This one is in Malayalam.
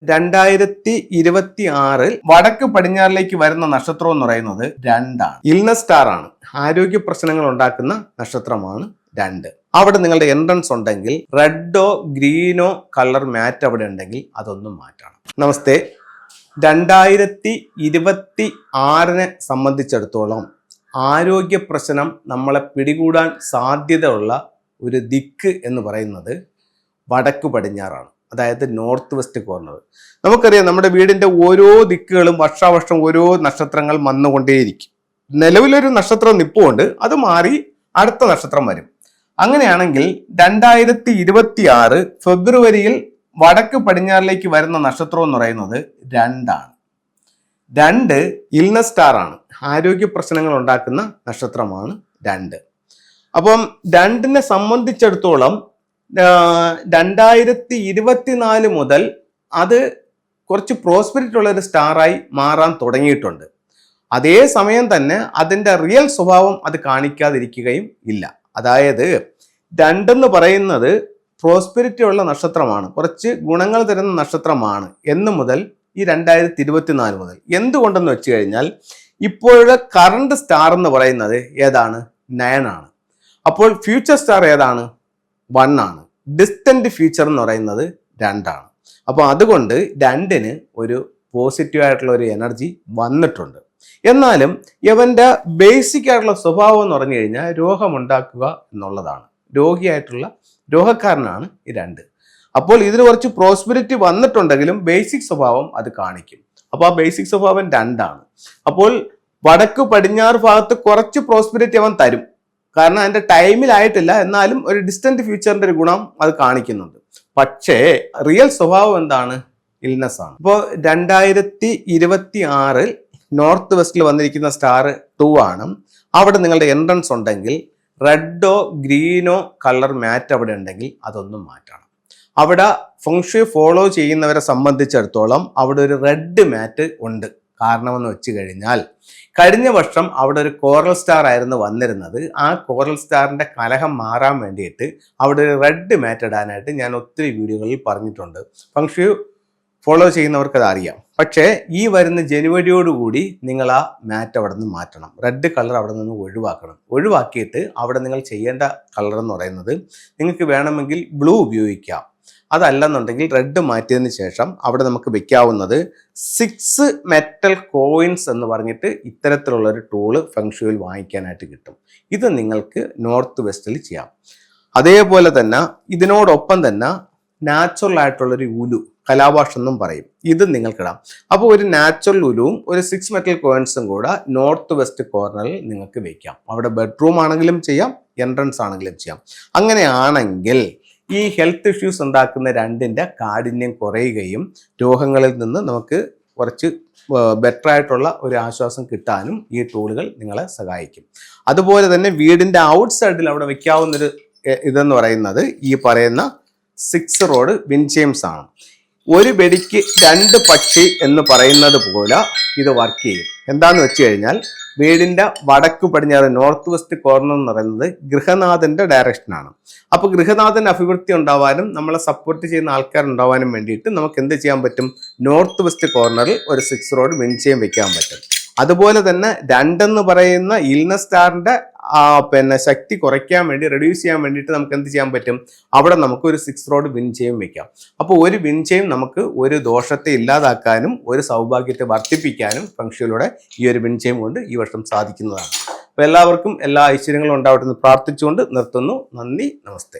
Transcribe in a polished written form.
2026 വടക്ക് പടിഞ്ഞാറിലേക്ക് വരുന്ന നക്ഷത്രം എന്ന് പറയുന്നത് 2 ആണ്. ഇൽനസ് സ്റ്റാർ ആണ്. ആരോഗ്യ പ്രശ്നങ്ങൾ ഉണ്ടാക്കുന്ന നക്ഷത്രമാണ് 2. അവിടെ നിങ്ങളുടെ എൻട്രൻസ് ഉണ്ടെങ്കിൽ റെഡോ ഗ്രീനോ കളർ മാറ്റ് അവിടെ ഉണ്ടെങ്കിൽ അതൊന്നും മാറ്റണം. നമസ്തേ. 2026 സംബന്ധിച്ചിടത്തോളം ആരോഗ്യ പ്രശ്നം നമ്മളെ പിടികൂടാൻ സാധ്യതയുള്ള ഒരു ദിക്ക് എന്ന് പറയുന്നത് വടക്ക് പടിഞ്ഞാറാണ്. അതായത് നോർത്ത് വെസ്റ്റ് കോർണർ. നമുക്കറിയാം നമ്മുടെ വീടിന്റെ ഓരോ ദിക്കുകളും വർഷാവർഷം ഓരോ നക്ഷത്രങ്ങൾ വന്നുകൊണ്ടേയിരിക്കും. നിലവിലൊരു നക്ഷത്രം നിൽപ്പുണ്ട്, അത് മാറി അടുത്ത നക്ഷത്രം വരും. അങ്ങനെയാണെങ്കിൽ 2026 ഫെബ്രുവരിയിൽ വടക്ക് പടിഞ്ഞാറിലേക്ക് വരുന്ന നക്ഷത്രം എന്ന് പറയുന്നത് 2 ആണ്. 2 ഇൽനസ് സ്റ്റാർ ആണ്. ആരോഗ്യ പ്രശ്നങ്ങൾ ഉണ്ടാക്കുന്ന നക്ഷത്രമാണ് 2. അപ്പം 2നെ സംബന്ധിച്ചിടത്തോളം 2024 മുതൽ അത് കുറച്ച് പ്രോസ്പെരിറ്റി ഉള്ള ഒരു സ്റ്റാറായി മാറാൻ തുടങ്ങിയിട്ടുണ്ട്. അതേ സമയം തന്നെ അതിൻ്റെ റിയൽ സ്വഭാവം അത് കാണിക്കാതിരിക്കുകയും ഇല്ല. അതായത് 2 എന്ന് പറയുന്നത് പ്രോസ്പെരിറ്റി ഉള്ള നക്ഷത്രമാണ്, കുറച്ച് ഗുണങ്ങൾ തരുന്ന നക്ഷത്രമാണ് എന്ന് മുതൽ ഈ 2024 മുതൽ. എന്തുകൊണ്ടെന്ന് വെച്ച് കഴിഞ്ഞാൽ ഇപ്പോഴത്തെ കറണ്ട് സ്റ്റാർ എന്ന് പറയുന്നത് ഏതാണ്? 9 ആണ്. അപ്പോൾ ഫ്യൂച്ചർ സ്റ്റാർ ഏതാണ്? 1 ആണ്. ഡിസ്റ്റന്റ് ഫ്യൂച്ചർ എന്ന് പറയുന്നത് 2 ആണ്. അപ്പോൾ അതുകൊണ്ട് 2ന് ഒരു പോസിറ്റീവ് ആയിട്ടുള്ള ഒരു എനർജി വന്നിട്ടുണ്ട്. എന്നാലും ഇവന്റെ ബേസിക് ആയിട്ടുള്ള സ്വഭാവം എന്ന് പറഞ്ഞു കഴിഞ്ഞാൽ രോഗമുണ്ടാക്കുക എന്നുള്ളതാണ്. രോഗക്കാരനാണ് ഈ 2. അപ്പോൾ ഇതിന് കുറച്ച് പ്രോസ്പെരിറ്റി വന്നിട്ടുണ്ടെങ്കിലും ബേസിക് സ്വഭാവം അത് കാണിക്കും. അപ്പോൾ ആ ബേസിക് സ്വഭാവം 2 ആണ്. അപ്പോൾ വടക്ക് പടിഞ്ഞാറ് ഭാഗത്ത് കുറച്ച് പ്രോസ്പെരിറ്റി അവൻ തരും, കാരണം അതിന്റെ ടൈമിലായിട്ടില്ല, എന്നാലും ഒരു ഡിസ്റ്റന്റ് ഫ്യൂച്ചറിന്റെ ഒരു ഗുണം അത് കാണിക്കുന്നുണ്ട്. പക്ഷേ റിയൽ സ്വഭാവം എന്താണ്? ഇൽനസ് ആണ്. ഇപ്പോൾ 2026 നോർത്ത് വെസ്റ്റിൽ വന്നിരിക്കുന്ന സ്റ്റാർ 2 ആണ്. അവിടെ നിങ്ങളുടെ എൻട്രൻസ് ഉണ്ടെങ്കിൽ റെഡോ ഗ്രീനോ കളർ മാറ്റ് അവിടെ ഉണ്ടെങ്കിൽ അതൊന്നും മാറ്റണം. അവിടെ ഫംഗ്ഷൻ ഫോളോ ചെയ്യുന്നവരെ സംബന്ധിച്ചിടത്തോളം അവിടെ ഒരു റെഡ് മാറ്റ് ഉണ്ട്. കാരണമെന്ന് വെച്ച് കഴിഞ്ഞാൽ കഴിഞ്ഞ വർഷം അവിടെ ഒരു കോറൽ സ്റ്റാർ ആയിരുന്നു വന്നിരുന്നത്. ആ കോറൽ സ്റ്റാറിന്റെ കലഹം മാറാൻ വേണ്ടിയിട്ട് അവിടെ ഒരു റെഡ് മാറ്റ് ഇടാനായിട്ട് ഞാൻ ഒത്തിരി വീഡിയോകളിൽ പറഞ്ഞിട്ടുണ്ട്. ഫംഗ്ഷൻ ഫോളോ ചെയ്യുന്നവർക്ക് അത് അറിയാം. പക്ഷേ ഈ വരുന്ന ജനുവരിയോടുകൂടി നിങ്ങൾ ആ മാറ്റ് അവിടെ നിന്ന് മാറ്റണം. റെഡ് കളർ അവിടെ നിന്ന് ഒഴിവാക്കിയിട്ട് അവിടെ നിങ്ങൾ ചെയ്യേണ്ട കളർ എന്ന് പറയുന്നത് നിങ്ങൾക്ക് വേണമെങ്കിൽ ബ്ലൂ ഉപയോഗിക്കാം. അതല്ലെന്നുണ്ടെങ്കിൽ റെഡ് മാറ്റിയതിന് ശേഷം അവിടെ നമുക്ക് വെക്കാവുന്നത് 6 മെറ്റൽ കോയിൻസ് എന്ന് പറഞ്ഞിട്ട് ഇത്തരത്തിലുള്ളൊരു ടൂള് ഫെങ്ഷുയിൽ വാങ്ങിക്കാനായിട്ട് കിട്ടും. ഇത് നിങ്ങൾക്ക് നോർത്ത് വെസ്റ്റിൽ ചെയ്യാം. അതേപോലെ തന്നെ ഇതിനോടൊപ്പം തന്നെ നാച്ചുറൽ ആയിട്ടുള്ളൊരു ഉലു, കലാഭാഷ എന്നും പറയും, ഇത് നിങ്ങൾക്കിടാം. അപ്പോൾ ഒരു നാച്ചുറൽ ഉലുവും ഒരു 6 മെറ്റൽ കോയിൻസും കൂടെ നോർത്ത് വെസ്റ്റ് കോർണറിൽ നിങ്ങൾക്ക് വെക്കാം. അവിടെ ബെഡ്റൂം ആണെങ്കിലും ചെയ്യാം, എൻട്രൻസ് ആണെങ്കിലും ചെയ്യാം. അങ്ങനെയാണെങ്കിൽ ഈ ഹെൽത്ത് ഇഷ്യൂസ് ഉണ്ടാക്കുന്ന 2ന്റെ കാഠിന്യം കുറയുകയും രോഗങ്ങളിൽ നിന്ന് നമുക്ക് കുറച്ച് ബെറ്റർ ആയിട്ടുള്ള ഒരു ആശ്വാസം കിട്ടാനും ഈ ടൂളുകൾ നിങ്ങളെ സഹായിക്കും. അതുപോലെ തന്നെ വീടിന്റെ ഔട്ട് സൈഡിൽ അവിടെ വെക്കാവുന്നൊരു ഇതെന്ന് പറയുന്നത് ഈ പറയുന്ന 6 റോഡ് വിൻചെയിംസ് ആണ്. ഒരു വെടിക്ക് 2 പക്ഷി എന്ന് പറയുന്നത് പോലെ ഇത് വർക്ക് ചെയ്യും. എന്താന്ന് വെച്ച് കഴിഞ്ഞാൽ വീടിന്റെ വടക്ക് പടിഞ്ഞാറ് നോർത്ത് വെസ്റ്റ് കോർണർ എന്ന് പറയുന്നത് ഗൃഹനാഥന്റെ ഡയറക്ഷനാണ്. അപ്പൊ ഗൃഹനാഥന്റെ അഭിവൃദ്ധി ഉണ്ടാവാനും നമ്മളെ സപ്പോർട്ട് ചെയ്യുന്ന ആൾക്കാർ ഉണ്ടാവാനും വേണ്ടിയിട്ട് നമുക്ക് എന്ത് ചെയ്യാൻ പറ്റും? നോർത്ത് വെസ്റ്റ് കോർണറിൽ ഒരു 6 റോഡ് വിൻചെയിം വെക്കാൻ പറ്റും. അതുപോലെ തന്നെ 2 എന്ന് പറയുന്ന ഇൽനസ് സ്റ്റാറിന്റെ ശക്തി കുറയ്ക്കാൻ വേണ്ടി, റെഡ്യൂസ് ചെയ്യാൻ വേണ്ടിയിട്ട് നമുക്ക് എന്ത് ചെയ്യാൻ പറ്റും? അവിടെ നമുക്ക് ഒരു 6 റോഡ് വിൻചെയിം വെക്കാം. അപ്പോൾ ഒരു വിൻചെയിം നമുക്ക് ഒരു ദോഷത്തെ ഇല്ലാതാക്കാനും ഒരു സൗഭാഗ്യത്തെ വർദ്ധിപ്പിക്കാനും ഫംഗ്ഷനിലൂടെ ഈ ഒരു വിൻചെയിം കൊണ്ട് ഈ വർഷം സാധിക്കുന്നതാണ്. അപ്പോൾ എല്ലാവർക്കും എല്ലാ ഐശ്വര്യങ്ങളും ഉണ്ടാവട്ടെ എന്ന് പ്രാർത്ഥിച്ചുകൊണ്ട് നിർത്തുന്നു. നന്ദി, നമസ്തേ.